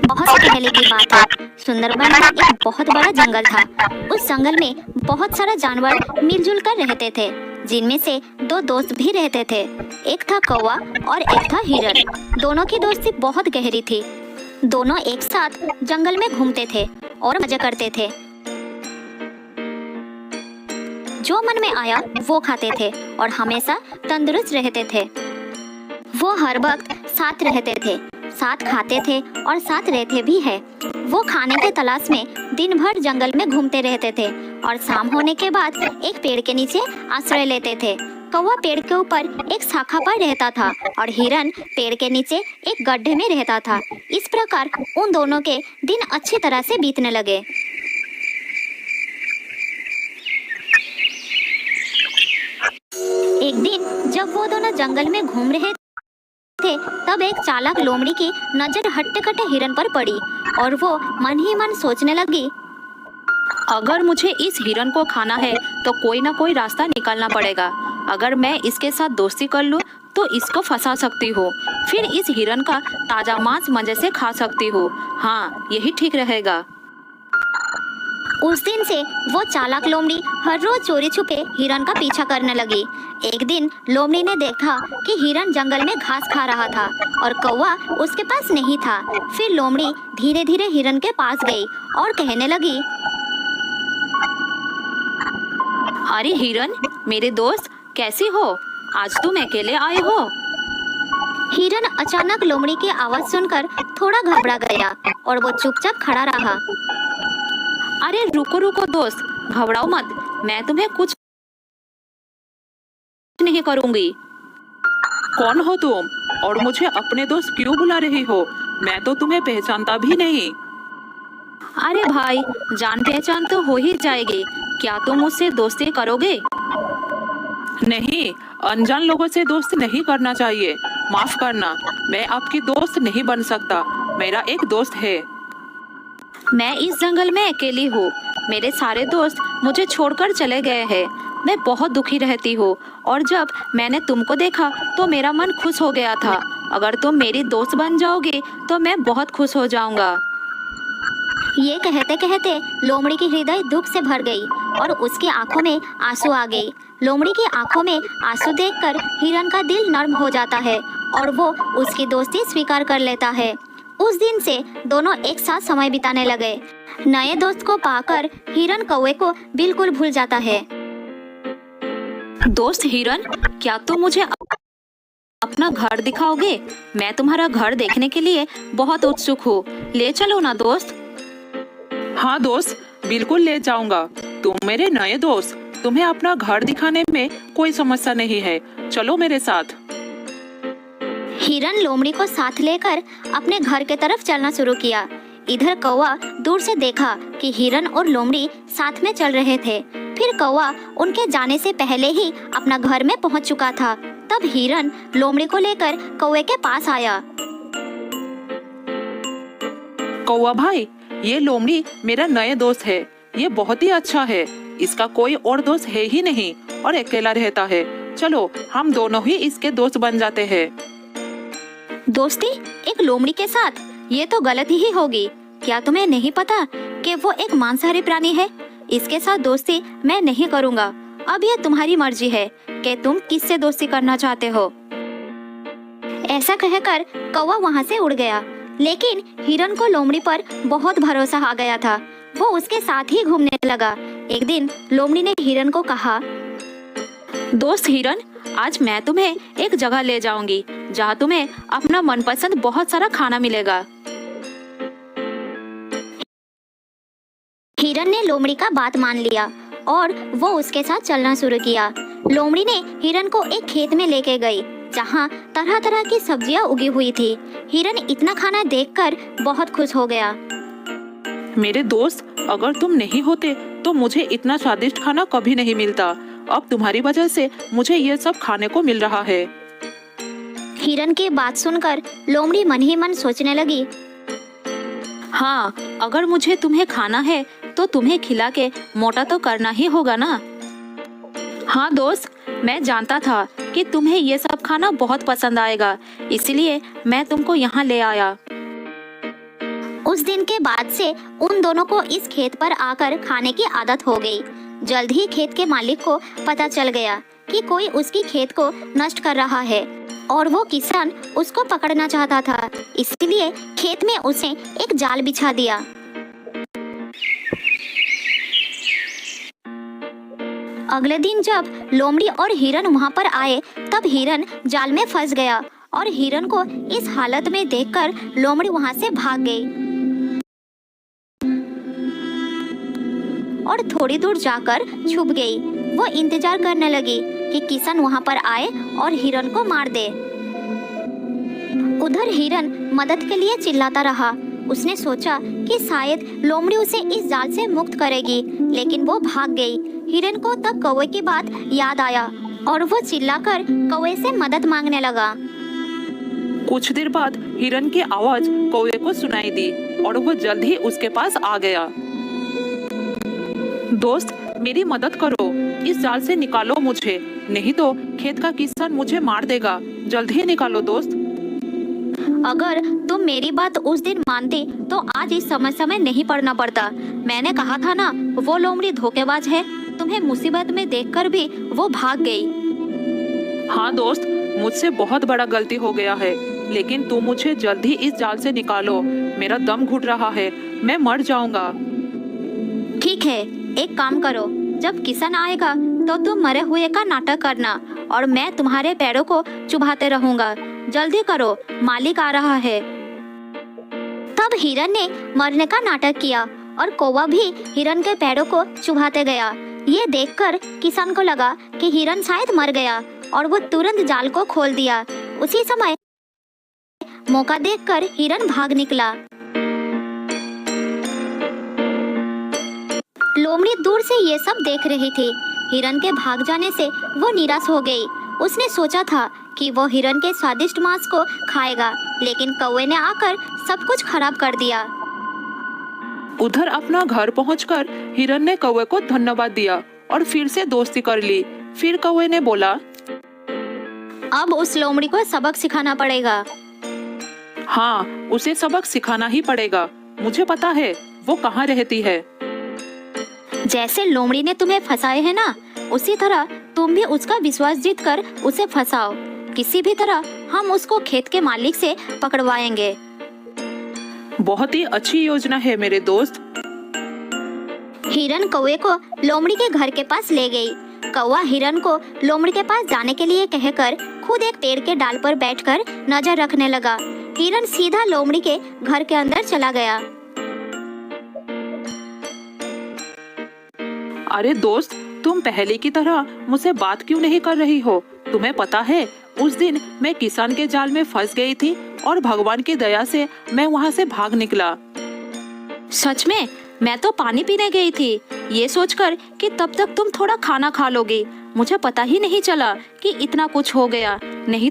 बहुत पहले की बात है। सुंदरबन में एक बहुत बड़ा जंगल था। उस जंगल में बहुत सारा जानवर मिलजुल कर रहते थे, जिनमें से दो दोस्त भी रहते थे। एक था कौवा और एक था हिरन। दोनों की दोस्ती बहुत गहरी थी। दोनों एक साथ जंगल में घूमते थे और मजा करते थे। जो मन में आया वो खाते थे और हमेशा तंदुरुस्त रहते थे। वो हर वक्त साथ रहते थे, साथ खाते थे और साथ रहते भी है। वो खाने के तलाश में दिन भर जंगल में घूमते रहते थे और शाम होने के बाद एक पेड़ के नीचे आश्रय लेते थे। कौवा पेड़ के ऊपर एक शाखा पर रहता था और हिरन पेड़ के नीचे एक गड्ढे में रहता था। इस प्रकार उन दोनों के दिन अच्छी तरह से बीतने लगे। एक दिन जब वो दोनों जंगल में घूम रहे थे, तब एक चालाक लोमड़ी की नजर हट्टे कट्टे हिरन पर पड़ी और वो मन ही मन सोचने लगी, अगर मुझे इस हिरन को खाना है तो कोई ना कोई रास्ता निकालना पड़ेगा। अगर मैं इसके साथ दोस्ती कर लूं तो इसको फंसा सकती हूँ, फिर इस हिरन का ताजा मांस मजे से खा सकती हूँ। हाँ, यही ठीक रहेगा। उस दिन से वो चालाक लोमड़ी हर रोज चोरी छुपे हिरन का पीछा करने लगी। एक दिन लोमड़ी ने देखा कि हिरन जंगल में घास खा रहा था और कौवा उसके पास नहीं था। फिर लोमड़ी धीरे धीरे हिरन के पास गई और कहने लगी, अरे हिरन, मेरे दोस्त, कैसी हो? आज तुम अकेले आए हो? हिरन अचानक लोमड़ी की आवाज सुनकर थोड़ा घबरा गया और वो चुपचाप खड़ा रहा। अरे रुको रुको दोस्त, घबराओ मत, मैं तुम्हें कुछ नहीं करूंगी। कौन हो तुम और मुझे अपने दोस्त क्यों बुला रही हो? मैं तो तुम्हें पहचानता भी नहीं। अरे भाई, जान पहचान तो हो ही जाएगी। क्या तुम मुझसे दोस्ती करोगे? नहीं, अनजान लोगों से दोस्त नहीं करना चाहिए। माफ करना, मैं आपकी दोस्त नहीं बन सकता। मेरा एक दोस्त है। मैं इस जंगल में अकेली हूँ। मेरे सारे दोस्त मुझे छोड़कर चले गए हैं। मैं बहुत दुखी रहती हूँ और जब मैंने तुमको देखा तो मेरा मन खुश हो गया था। अगर तुम मेरी दोस्त बन जाओगे तो मैं बहुत खुश हो जाऊंगा। ये कहते कहते लोमड़ी की हृदय दुख से भर गई और उसकी आंखों में आंसू आ गई। लोमड़ी की आंखों में आंसू देखकर हिरन का दिल नर्म हो जाता है और वो उसकी दोस्ती स्वीकार कर लेता है। उस दिन से दोनों एक साथ समय बिताने लगे। नए दोस्त को पाकर हिरन कौवे को बिल्कुल भूल जाता है। दोस्त हिरन, क्या तुम मुझे अपना घर दिखाओगे? मैं तुम्हारा घर देखने के लिए बहुत उत्सुक हूँ। ले चलो ना दोस्त। हाँ दोस्त, बिल्कुल ले जाऊंगा। तुम मेरे नए दोस्त, तुम्हें अपना घर दिखाने में कोई समस्या नहीं है। चलो मेरे साथ। हिरन लोमड़ी को साथ लेकर अपने घर के तरफ चलना शुरू किया। इधर कौवा दूर से देखा कि हिरन और लोमड़ी साथ में चल रहे थे। फिर कौवा उनके जाने से पहले ही अपना घर में पहुंच चुका था। तब हिरन लोमड़ी को लेकर कौवे के पास आया। कौवा भाई, ये लोमड़ी मेरा नया दोस्त है। ये बहुत ही अच्छा है। इसका कोई और दोस्त है ही नहीं और अकेला रहता है। चलो हम दोनों ही इसके दोस्त बन जाते हैं। दोस्ती एक लोमड़ी के साथ? ये तो गलती ही होगी। क्या तुम्हें नहीं पता कि वो एक मांसाहारी प्राणी है? इसके साथ दोस्ती मैं नहीं करूँगा। अब ये तुम्हारी मर्जी है कि तुम किससे दोस्ती करना चाहते हो। ऐसा कहकर कौवा वहाँ से उड़ गया। लेकिन हिरन को लोमड़ी पर बहुत भरोसा आ गया था। वो उसके साथ ही घूमने लगा। एक दिन लोमड़ी ने हिरन को कहा, दोस्त हिरन, आज मैं तुम्हें एक जगह ले जाऊंगी जहाँ तुम्हें अपना मनपसंद बहुत सारा खाना मिलेगा। हिरन ने लोमड़ी का बात मान लिया और वो उसके साथ चलना शुरू किया। लोमड़ी ने हिरन को एक खेत में लेके गई जहाँ तरह तरह की सब्जियां उगी हुई थी। हिरन इतना खाना देखकर बहुत खुश हो गया। मेरे दोस्त, अगर तुम नहीं होते तो मुझे इतना स्वादिष्ट खाना कभी नहीं मिलता। अब तुम्हारी वजह से मुझे ये सब खाने को मिल रहा है। हिरन की बात सुनकर लोमड़ी मन ही मन सोचने लगी, हाँ, अगर मुझे तुम्हें खाना है तो तुम्हें खिला के मोटा तो करना ही होगा ना। हाँ दोस्त, मैं जानता था कि तुम्हें ये सब खाना बहुत पसंद आएगा, इसलिए मैं तुमको यहाँ ले आया। उस दिन के बाद से उन दोनों को इस खेत पर आकर खाने की आदत हो गई। जल्द ही खेत के मालिक को पता चल गया कि कोई उसकी खेत को नष्ट कर रहा है और वो किसान उसको पकड़ना चाहता था, इसलिए खेत में उसे एक जाल बिछा दिया। अगले दिन जब लोमड़ी और हिरन वहां पर आए, तब हिरन जाल में फंस गया और हिरन को इस हालत में देखकर लोमड़ी वहां से भाग गई और थोड़ी दूर जाकर छुप गई। वो इंतजार करने लगी कि किसान वहां पर आए और हिरन को मार दे। उधर हिरन मदद के लिए चिल्लाता रहा। उसने सोचा कि शायद लोमड़ी उसे इस जाल से मुक्त करेगी, लेकिन वो भाग गई। हिरन को तब कौवे की बात याद आया और वो चिल्लाकर कौवे से मदद मांगने लगा। कुछ देर बाद हिरन की आवाज कौवे को सुनाई दी और वो जल्द ही उसके पास आ गया। दोस्त, मेरी मदद करो, इस जाल से निकालो मुझे, नहीं तो खेत का किसान मुझे मार देगा। जल्द ही निकालो दोस्त। अगर तुम मेरी बात उस दिन मानते तो आज इस समस्या में नहीं पड़ना पड़ता। मैंने कहा था ना, वो लोमड़ी धोखेबाज है। तुम्हें मुसीबत में देखकर भी वो भाग गई। हाँ दोस्त, मुझसे बहुत बड़ा गलती हो गया है, लेकिन तुम मुझे जल्द ही इस जाल से निकालो। मेरा दम घुट रहा है, मैं मर जाऊंगा। ठीक है, एक काम करो, जब किसान आएगा तो तुम मरे हुए का नाटक करना और मैं तुम्हारे पैरों को चुभाते रहूंगा। जल्दी करो, मालिक आ रहा है। तब हिरन ने मरने का नाटक किया और कौवा भी हिरन के पैरों को चुभाते गया। ये देखकर किसान को लगा कि हिरन शायद मर गया और वो तुरंत जाल को खोल दिया। उसी समय मौका देखकर हिरन भाग निकला। लोमड़ी दूर से ये सब देख रही थी। हिरन के भाग जाने से वो निराश हो गई। उसने सोचा था कि वो हिरन के स्वादिष्ट मांस को खाएगा, लेकिन कौवे ने आकर सब कुछ खराब कर दिया। उधर अपना घर पहुंचकर हिरन ने कौवे को धन्यवाद दिया और फिर से दोस्ती कर ली। फिर कौवे ने बोला, अब उस लोमड़ी को सबक सिखाना पड़ेगा। हाँ, उसे सबक सिखाना ही पड़ेगा। मुझे पता है वो कहाँ रहती है। जैसे लोमड़ी ने तुम्हें फंसाए है ना, उसी तरह तुम भी उसका विश्वास जीतकर उसे फंसाओ। किसी भी तरह हम उसको खेत के मालिक से पकड़वाएंगे। बहुत ही अच्छी योजना है मेरे दोस्त। हिरन कौवे को लोमड़ी के घर के पास ले गई। कौवा हिरन को लोमड़ी के पास जाने के लिए कहकर खुद एक पेड़ के डाल पर बैठकर नजर रखने लगा। हिरन सीधा लोमड़ी के घर के अंदर चला गया। अरे दोस्त, तुम पहले की तरह मुझसे बात क्यों नहीं कर रही हो? तुम्हें पता है, उस दिन मैं किसान के जाल में फंस गई थी और भगवान की दया से मैं वहाँ से भाग निकला। सच में? मैं तो पानी पीने गई थी, ये सोचकर कि तब तक तुम थोड़ा खाना खा लोगी। मुझे पता ही नहीं चला कि इतना कुछ हो गया, नहीं तो